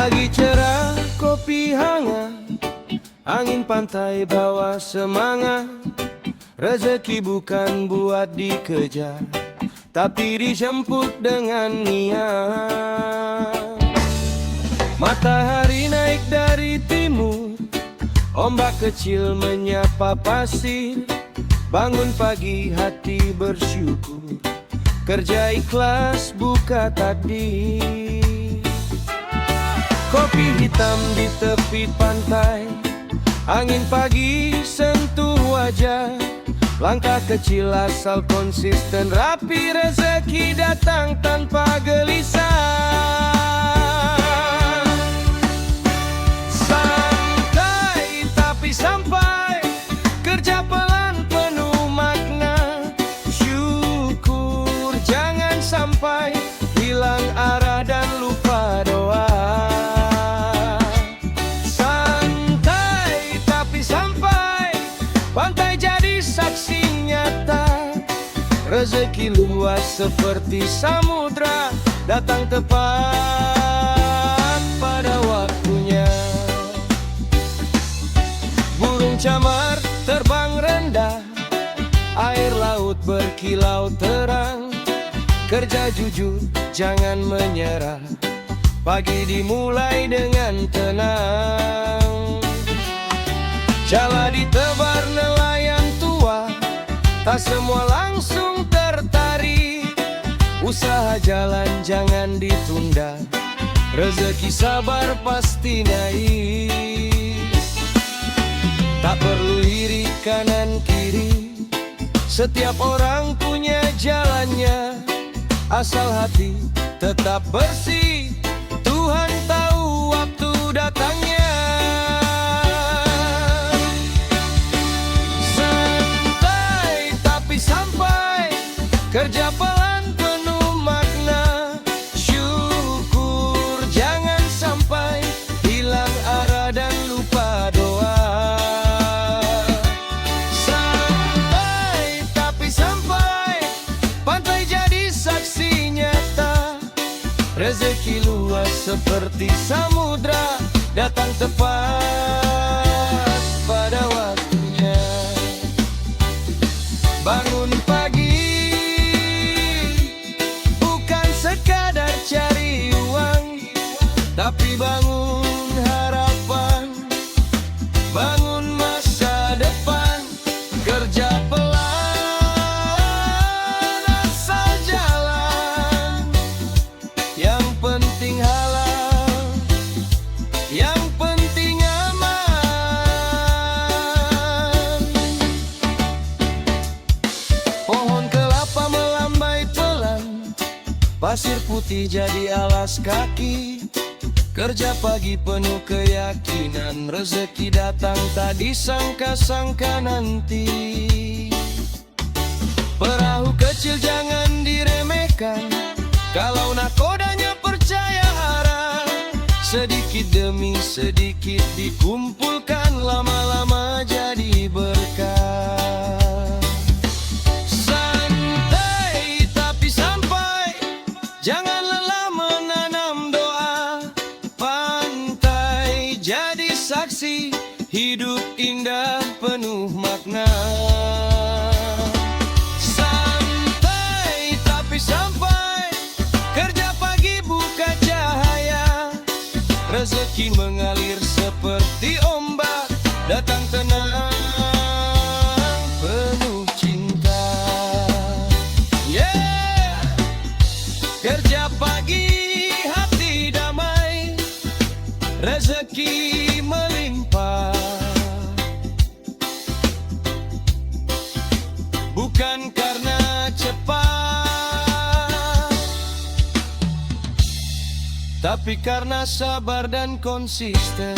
Pagi cerah, kopi hangat, angin pantai bawa semangat. Rezeki bukan buat dikejar, tapi dijemput dengan niat. Matahari naik dari timur, ombak kecil menyapa pasir. Bangun pagi hati bersyukur, kerja ikhlas buka takdir. Kopi hitam di tepi pantai, angin pagi sentuh wajah. Langkah kecil asal konsisten rapi, rezeki datang tanpa gelisah. Santai tapi sampai, kerja pelan penuh makna. Syukur jangan sampai hilang arah dan lupa doa. Pantai jadi saksi nyata, rezeki luas seperti samudra, datang tepat pada waktunya. Burung camar terbang rendah, air laut berkilau terang. Kerja jujur jangan menyerah, pagi dimulai dengan tenang. Jala ditebar nelayan tua, tak semua langsung tertarik. Usaha jalan jangan ditunda, rezeki sabar pasti naik. Tak perlu iri kanan kiri, setiap orang punya jalannya. Asal hati tetap bersih, Tuhan tahu waktu datangnya. Kerja pelan penuh makna, syukur jangan sampai hilang arah dan lupa doa. Santai tapi sampai, pantai jadi saksi nyata. Rezeki luas seperti samudra, datang tepat pada waktunya. Bangun pagi sekadar cari uang, tapi bangun harapan, bangun masa depan. Kerja pelan asal jalan, yang penting halal, yang penting aman. Pohon kelapa melambai pelan, pasir putih jadi alas kaki. Kerja pagi penuh keyakinan, rezeki datang tak disangka-sangka nanti. Perahu kecil jangan diremehkan, kalau nakodanya percaya arah. Sedikit demi sedikit dikumpulkan, lama-lama jadi berkah. Santai tapi sampai, jangan lelah menanam doa. Pantai jadi saksi, hidup indah penuh makna. Santai tapi sampai, kerja pagi buka cahaya. Rezeki mengalir seperti ombak, datang tenang penuh cinta. Yeah! Kerja pagi hati damai, rezeki melimpah. Bukan karena cepat, tapi karena sabar dan konsisten.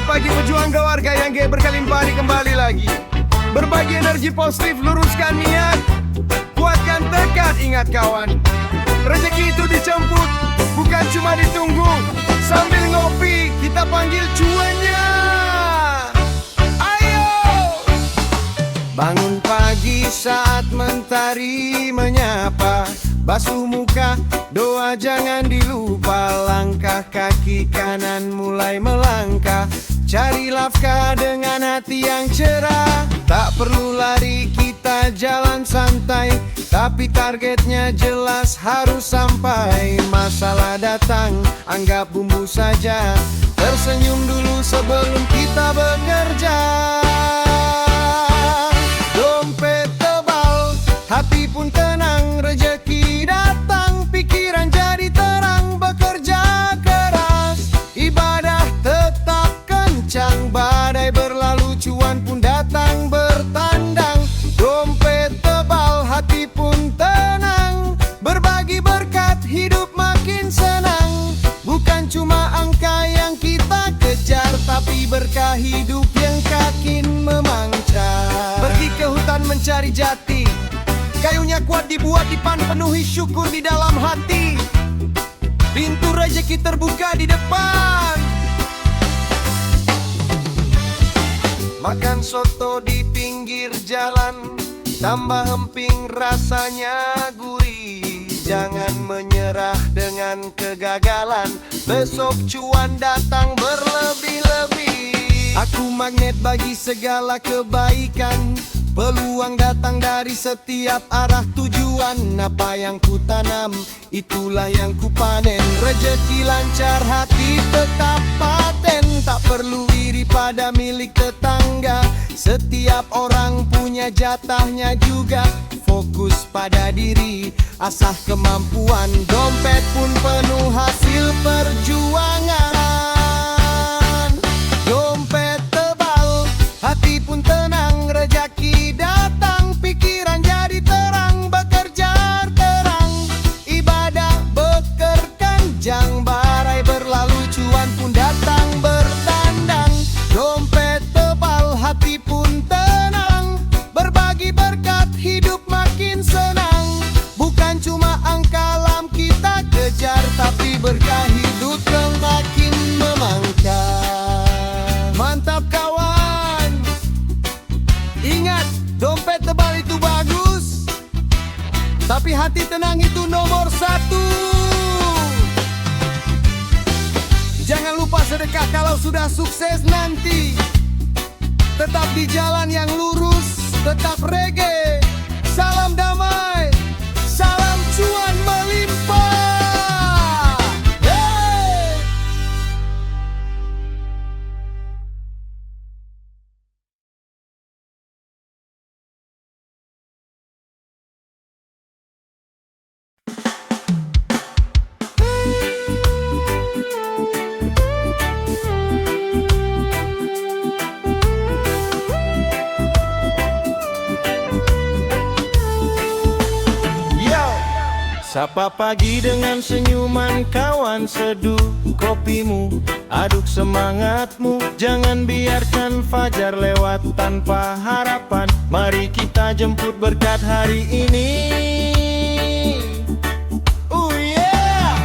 Bagi pejuang keluarga yang berkelimpah kembali lagi, berbagi energi positif, luruskan niat, kuatkan tekad, ingat Ingat kawan, rezeki itu dijemput, bukan cuma ditunggu. Sambil ngopi, kita panggil cuannya. Ayo! Bangun pagi saat mentari menyapa, basuh muka, doa jangan dilupa. Langkah kaki kanan mulai melangkah, cari nafkah dengan hati yang cerah. Tak perlu lari, kita jalan santai, tapi targetnya jelas harus sampai. Masalah datang, anggap bumbu saja, tersenyum dulu sebelum kita bekerja. Dompet tebal, hati pun tenang, rezeki datang, pikiran jadi terang. Bekerja keras, ibadah tetap kencang, badai berlalu, cuan pun datang bertandang. Dompet tebal, hati pun tenang, berbagi berkat, hidup makin senang. Bukan cuma angka yang kita kejar, tapi berkah hidup yang makin memancar. Pergi ke hutan mencari jati, kayunya kuat dibuat dipan, penuhi syukur di dalam hati. Pintu rezeki terbuka di depan. Makan soto di pinggir jalan, tambah emping rasanya gurih. Jangan menyerah dengan kegagalan, besok cuan datang berlebih-lebih. Aku magnet bagi segala kebaikan, peluang datang dari setiap arah tujuan. Apa yang ku tanam, itulah yang ku panen. Rezeki lancar, hati tetap paten, tak perlu iri pada milik tetangga. Setiap orang punya jatahnya juga, fokus pada diri, asah kemampuan. Dompet pun penuh hasil perjuangan. Dompet tebal, hati pun tenang, rezeki datang, pikiran jadi terang. Bekerja terang, ibadah bekerkanjang, badai berlalu, cuan pun datang bertandang. Dompet tebal, hati pun tenang, berbagi berkat, hidup makin senang. Bukan cuma angka lam kita kejar, tapi berkah hidup yang makin memangkar. Mantap kawan, ingat dompet tebal itu bagus, tapi hati tenang itu nomor satu. Jangan lupa sedekah kalau sudah sukses nanti. Tetap di jalan yang lurus, tetap reggae. Salam damai, salam cuan melimpah. Hey! Sapa pagi dengan senyuman kawan, seduh kopimu, aduk semangatmu. Jangan biarkan fajar lewat tanpa harapan. Mari kita jemput berkat hari ini. Oh yeah!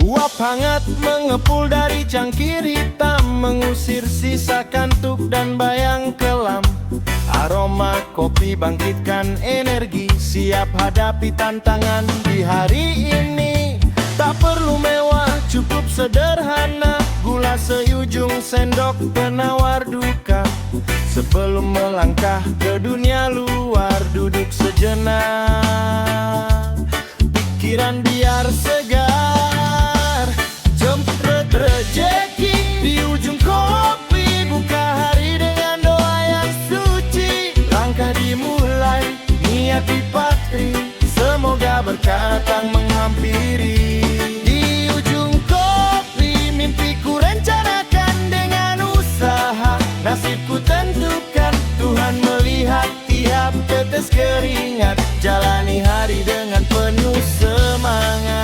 Uap hangat mengepul dari cangkir hitam, mengusir sisa kantuk dan bayang kelam. Aroma kopi bangkitkan energi, siap hadapi tantangan di hari ini. Tak perlu mewah, cukup sederhana, gula seujung sendok penawar duka. Sebelum melangkah ke dunia luar, duduk sejenak, pikiran biar segar. Jemput rezeki di ujung kopi, buka hari dengan doa yang suci. Langkah dimulai, niat dipatri, semoga berkat datang menghampiri. Di ujung kopi, mimpiku rencanakan dengan usaha. Nasibku tentukan, Tuhan melihat tiap tetes keringat. Jalani hari dengan penuh semangat.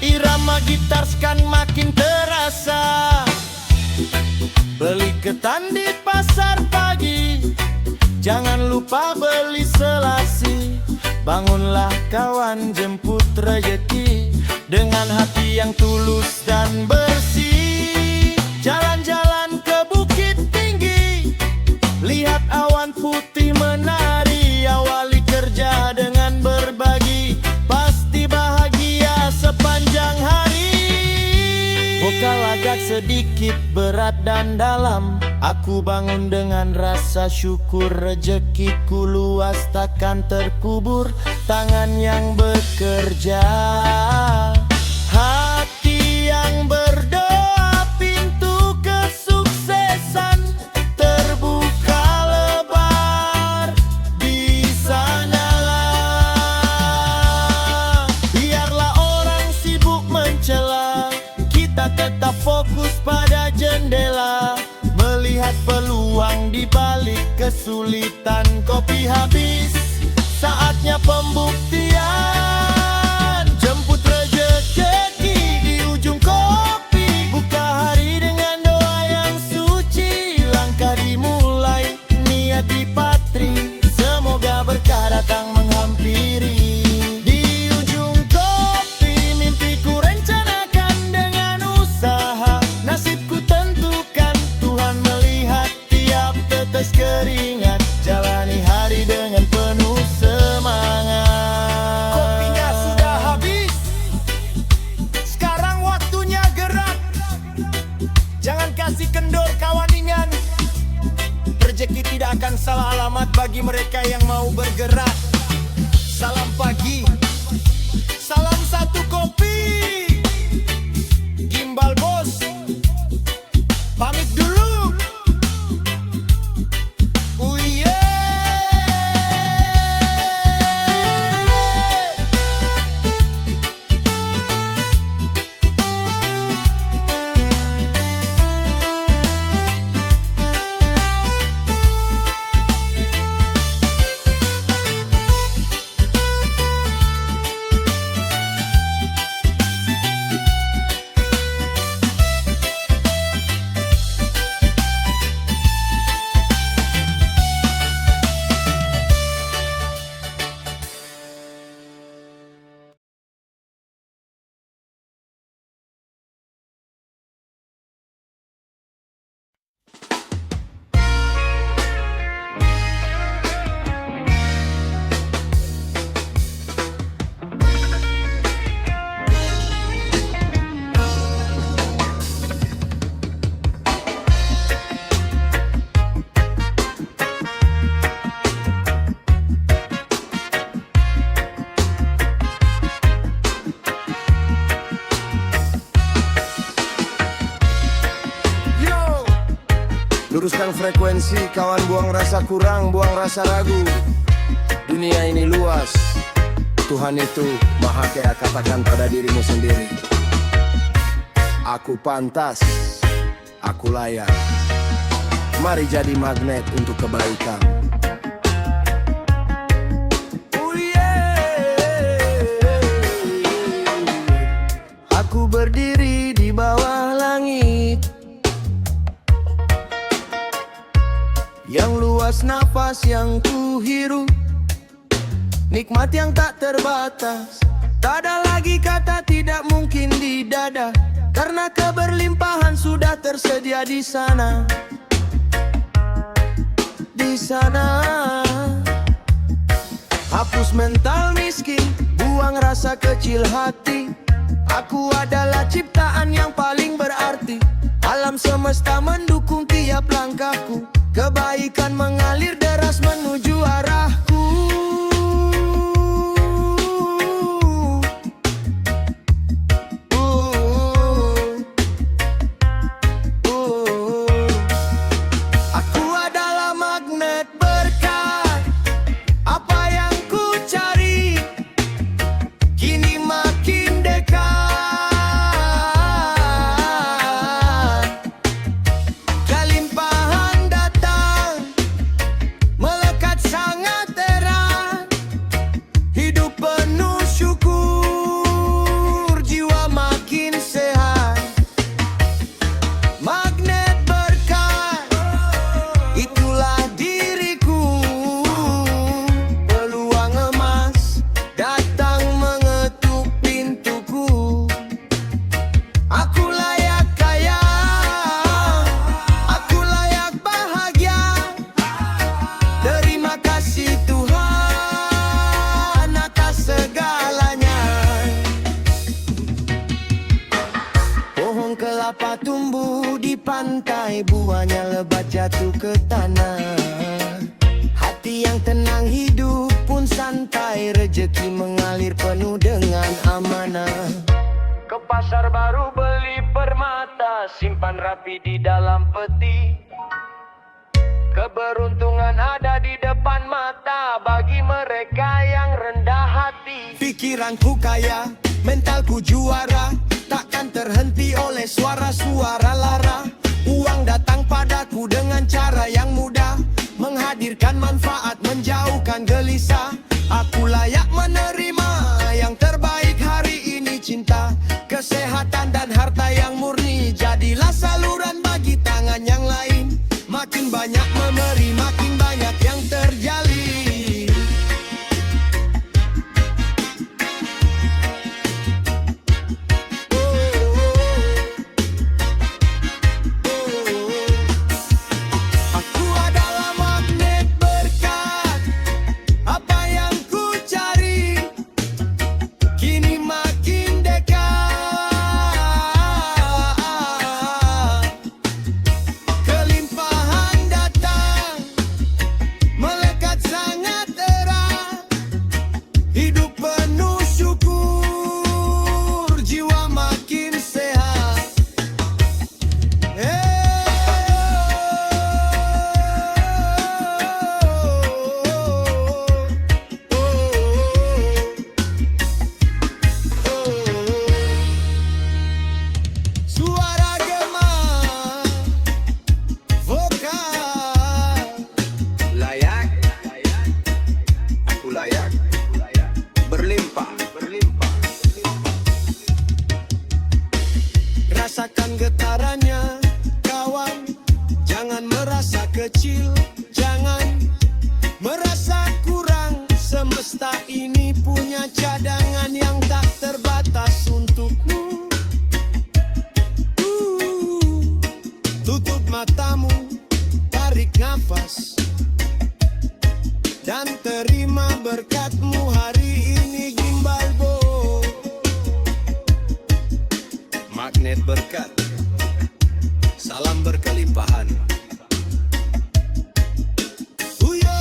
Irama gitar sekan makin terasa. Beli ketan di pasar pagi, Jangan lupa beli selasi. Bangunlah kawan, jemput rejeki dengan hati yang tulus dan bersih. Jalan-jalan ke bukit tinggi, lihat awan putih menari. Awali kerja dengan berbagi, pasti bahagia sepanjang hari. Bekal agak sedikit berat dan dalam, aku bangun dengan rasa syukur. Rezekiku luas takkan terkubur, tangan yang bekerja, hati yang berdoa, pintu kesuksesan terbuka lebar di sanalah. Biarlah orang sibuk mencela, kita tetap fokus pada jendela, melihat peluang di balik kesulitan. Kopi habis, saatnya pembuktian. Jemput rejeki di ujung kopi, buka hari dengan doa yang suci. Langkah dimulai, niat dipatri, semoga berkah datang menghampiri. Di ujung kopi, mimpiku rencanakan dengan usaha. Nasibku tentukan, Tuhan melihat tiap tetes keringat. Jalani hari dengan penuh semangat. Kopinya sudah habis, sekarang waktunya gerak. Jangan kasih kendor kawan ingat, rezeki tidak akan salah alamat bagi mereka yang mau bergerak. Salam pagi, salam satu kopi. Gimbal bos, pamit dulu. Luruskan frekuensi, kawan, buang rasa kurang, buang rasa ragu. Dunia ini luas, Tuhan itu maha kaya, katakan pada dirimu sendiri. Aku pantas, aku layak. Mari jadi magnet untuk kebaikan. Aku berdiri di bawah langit yang luas, nafas yang ku hirup, nikmat yang tak terbatas. Tak ada lagi kata tidak mungkin di dada, karena keberlimpahan sudah tersedia di sana. Di sana. Hapus mental miskin, buang rasa kecil hati. Aku adalah ciptaan yang paling berarti. Alam semesta mendukung tiap langkahku. Kebaikan mengalir deras menuju arahku. Aku adalah magnet berkah. Apa yang ku cari kini makin dekat. Kelimpahan datang, melekat sangat menuai buahnya lebat jatuh ke tanah. Hati yang tenang hidup pun santai, rejeki mengalir penuh dengan amanah. Ke pasar baru beli permata, simpan rapi di dalam peti. Keberuntungan ada di depan mata bagi mereka yang rendah hati. Pikiranku kaya, mentalku juara, takkan terhenti oleh suara-suara lara. Uang datang padaku dengan cara yang mudah, menghadirkan manfaat, menjauhkan gelisah. Aku layak menerima yang terbaik hari ini. Cinta, kesehatan dan harta yang murni jadilah saluran bagi tangan yang lain. Makin banyak memberi, makin banyak yang terjalin. Aku adalah magnet berkat, apa yang ku cari kini makin dekat. Kelimpahan datang, melekat sangat erat. Hidup penuh syukur, jiwa makin sehat. Suara gema, vokal, layak, aku layak, berlimpah. Rasakan getarannya, kawan. Jangan merasa kecil, jangan merasa kurang. Semesta ini punya cadangan yang tak terbatas untukmu. Tutup matamu, tarik nafas, dan terima berkatmu hari ini. Gimbalbo, magnet berkat, salam berkelimpahan. Uyo.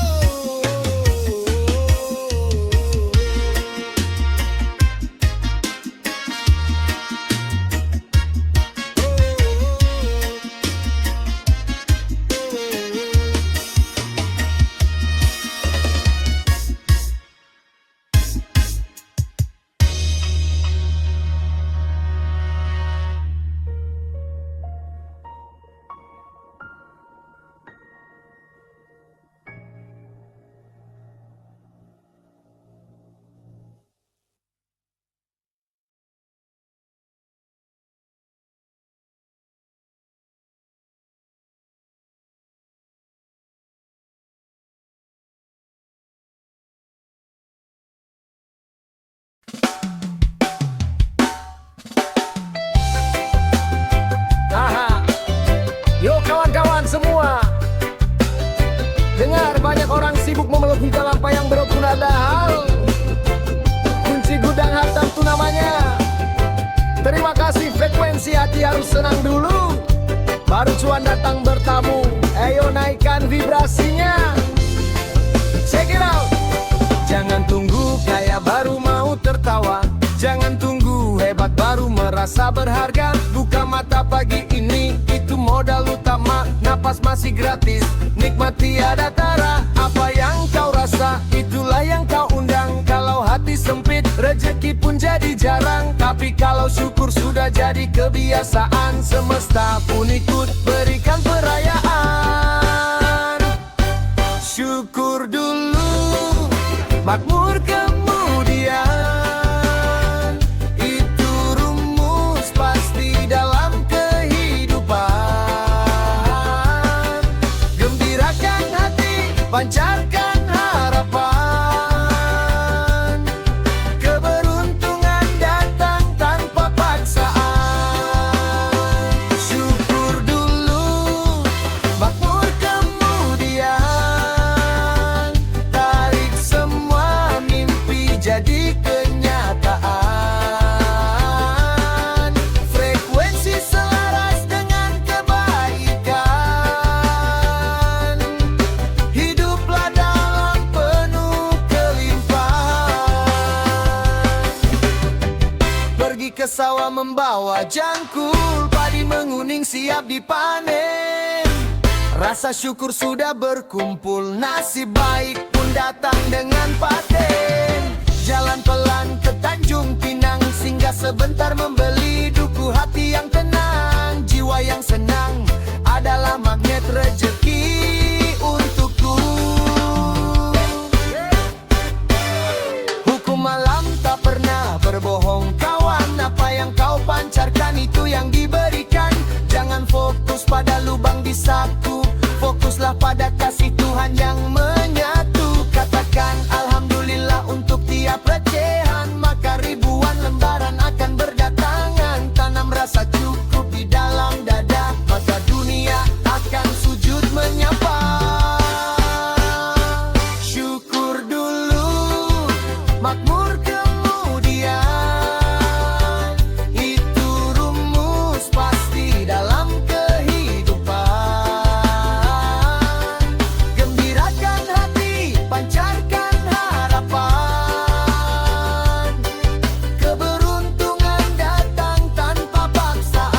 Aha. Yuk kawan-kawan semua, dengar banyak orang sibuk memeluk gudang apa yang berhubung ada hal. Kunci gudang harta itu namanya. Terima kasih frekuensi, hati harus senang dulu, baru cuan datang bertamu. Ayo naikkan vibrasinya. Check it out. Jangan tunggu kaya baru mau tertawa, jangan tunggu hebat baru merasa berharga. Buka mata pagi ini, itu modal utama. Napas masih gratis, nikmati ada tara. Apa yang kau rasa, itulah yang kau undang. Kalau hati sempit, rejeki pun jadi jarang. Tapi kalau syukur sudah jadi kebiasaan, semesta pun ikut berikan perayaan. Syukur dulu, makmur kemudian. Itu rumus pasti dalam kehidupan. Gembirakan hati, pancarkan harapan. Keberuntungan datang tanpa paksaan. Syukur dulu, makmur kemudian. Tarik semua mimpi jadi kenyataan. Frekuensi selaras dengan kebaikan. ke sawah membawa jangkul, padi menguning siap dipanen. Rasa syukur sudah berkumpul, nasib baik pun datang dengan paten. Jalan pelan ke Tanjung Pinang, singgah sebentar membeli duku. Hati yang tenang, jiwa yang senang, adalah magnet rezeki untukku. Hukum malam tak pernah berbohong kawan, apa yang kau pancarkan itu yang diberikan. Jangan fokus pada lubang di saku, fokuslah pada kasih Tuhan yang menyatu. Katakan Alhamdulillah untuk tiap recehan, maka ribuan lembaran akan berdatangan. Tanam rasa cukup di dalam dada, maka dunia akan sujud menyapa. Syukur dulu, makmur kemudian, itu rumus pasti dalam kehidupan. Gembirakan hati, pancarkan harapan, keberuntungan datang tanpa paksaan.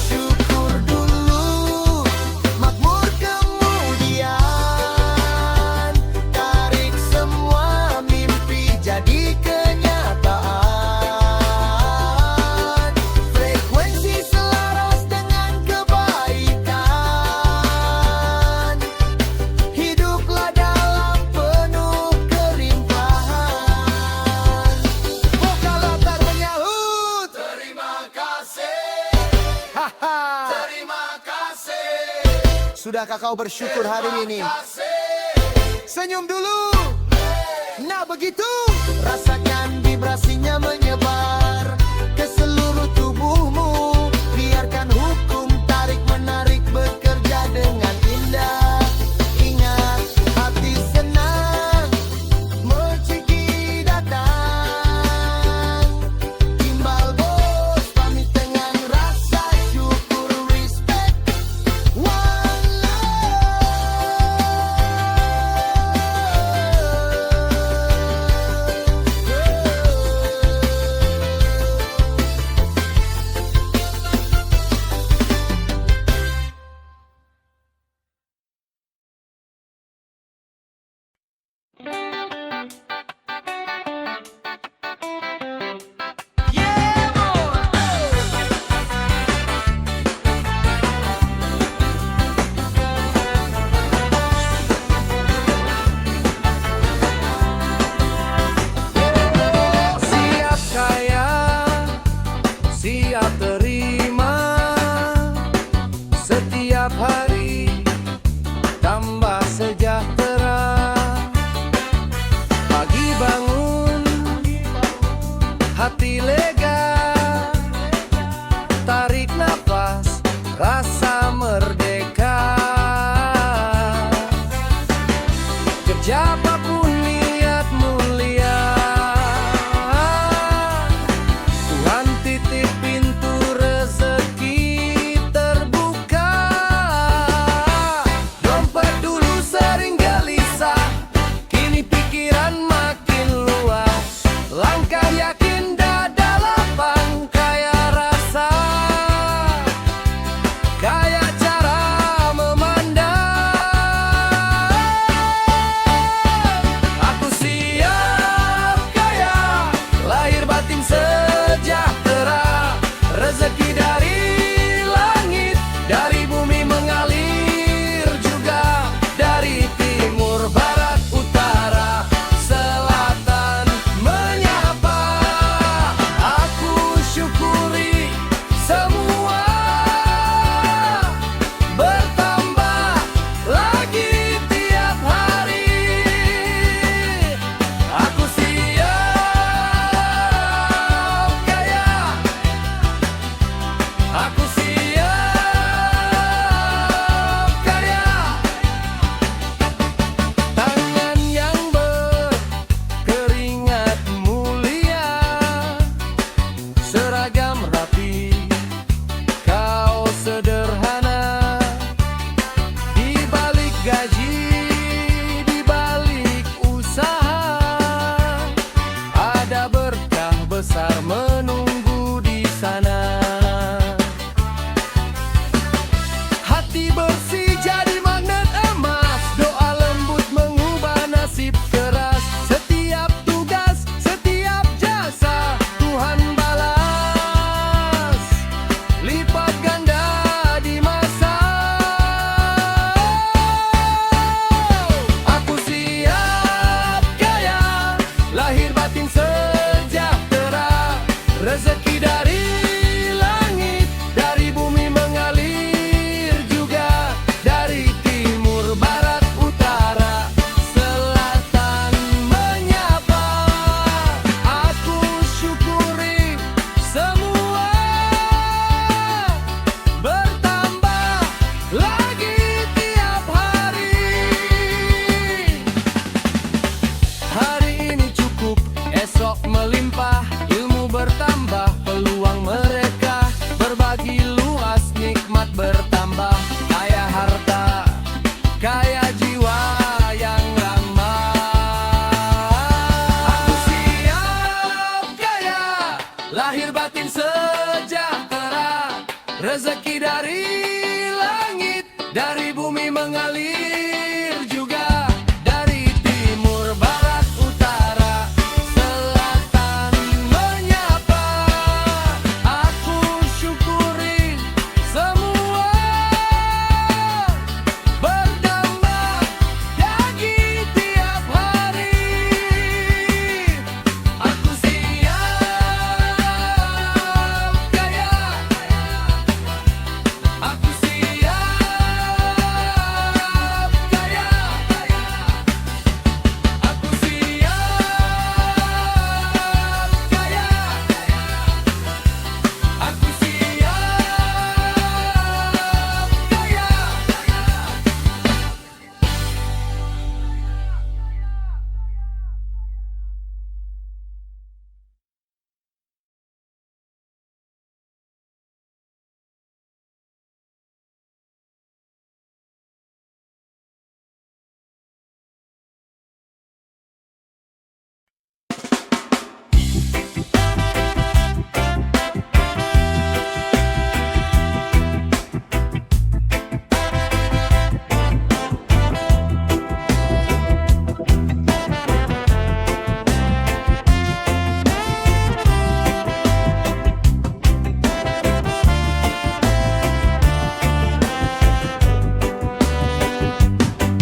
Syukur dulu, makmur kemudian, tarik semua mimpi jadi kenyataan. Frekuensi selaras dengan kebaikan, hiduplah dalam penuh kelimpahan. Vokal latar menyahut, terima kasih. Terima kasih. Sudahkah kau bersyukur hari ini? Senyum dulu. Nah begitu, rasakan vibrasinya menyebar ke seluruh tubuhmu. Biarkan hukum tarik-menarik bekerja dengan indah. Ingat, hati senang, rezeki datang. Timbal bos, pamit dengan rasa syukur, respect, one siap kaya, siap terima. Setiap hari tambah sejahtera. Pagi bangun, hati lega, tarik nafas, rasa merdeka. Kerja apapun niat mulia, Tuhan titip pintu rezeki terbuka. Dompet dulu sering gelisah, kini pikiran makin luas. Langkah yakin, dada lapang, kaya rasa, kaya cara memandang. Rezeki dari langit, dari bumi mengalir juga, dari timur, barat, utara, selatan menyapa. Aku syukuri semua berdambah daging tiap hari. Aku siap kaya, aku siap kaya, aku siap kaya, aku siap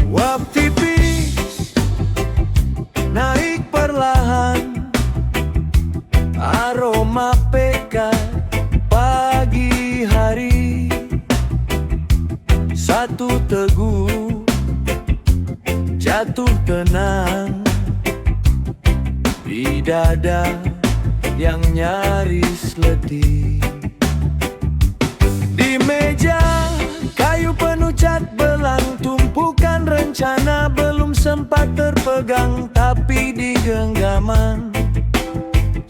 Uap tipis naik perlahan, aroma pekat pagi hari. Satu teguh jatuh tenang di dada yang nyaris letih. Di meja kayu penuh cat belang, tumpukan rencana belum sempat terpegang, tapi di genggaman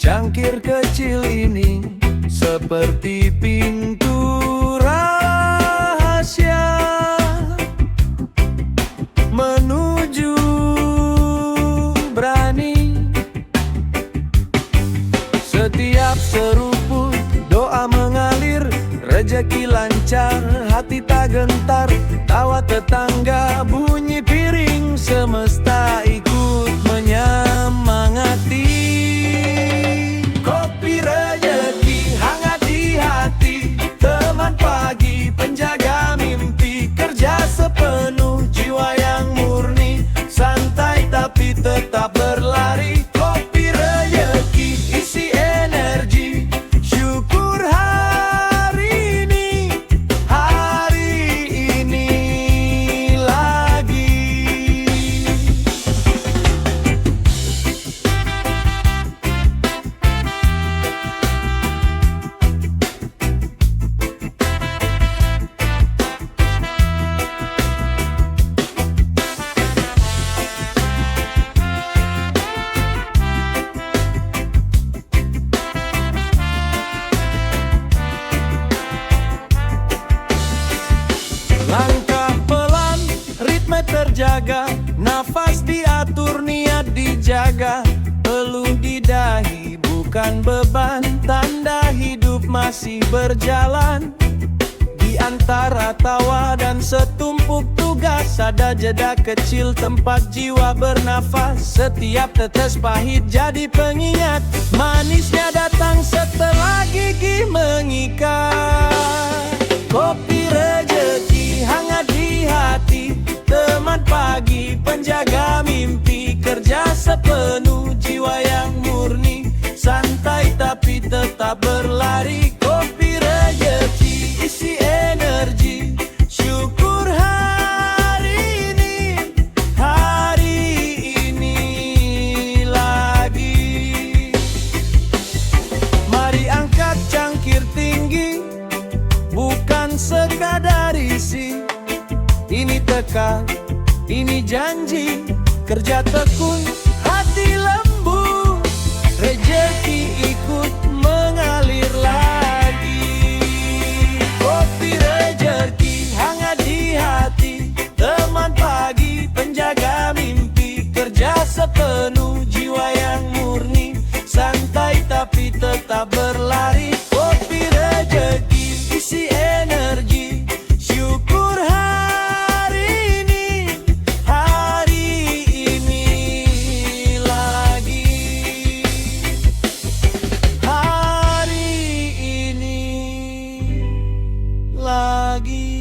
cangkir kecil ini seperti pintu rahasia menuju berani. Setiap seruput doa mengalir, rezeki lancar, hati tak gentar, tawa tetangga, bunyi piring, semesta ikut menyemangati. Kopi rezeki hangat di hati, teman pagi penjaga mimpi, kerja sepenuh jiwa yang murni, santai tapi tetap berlari. Kopi rezeki isi energi, syukur hari ini lagi. Langkah pelan, ritme terjaga, nafas diatur, niat dijaga. Peluh di dahi bukan beban, tanda hidup masih berjalan. Di antara tawa dan setumpuk tugas, ada jeda kecil tempat jiwa bernafas. Setiap tetes pahit jadi pengingat, manisnya datang setelah gigi mengikat. Kopi rezeki hangat di hati, teman pagi penjaga mimpi, kerja sepenuh jiwa yang murni, santai tapi tetap berlari. Kopi rezeki isi energi, syukur hari ini lagi. Mari angkat cangkir tinggi, bukan sekadar isi. Ini tekad, ini janji, kerja tekun, hati lembut, rezeki ikut mengalir lagi. Kopi rezeki hangat di hati, teman pagi penjaga mimpi, kerja sepenuh jiwa yang murni, santai tapi tetap berlari. Kopi rezeki isi lagi.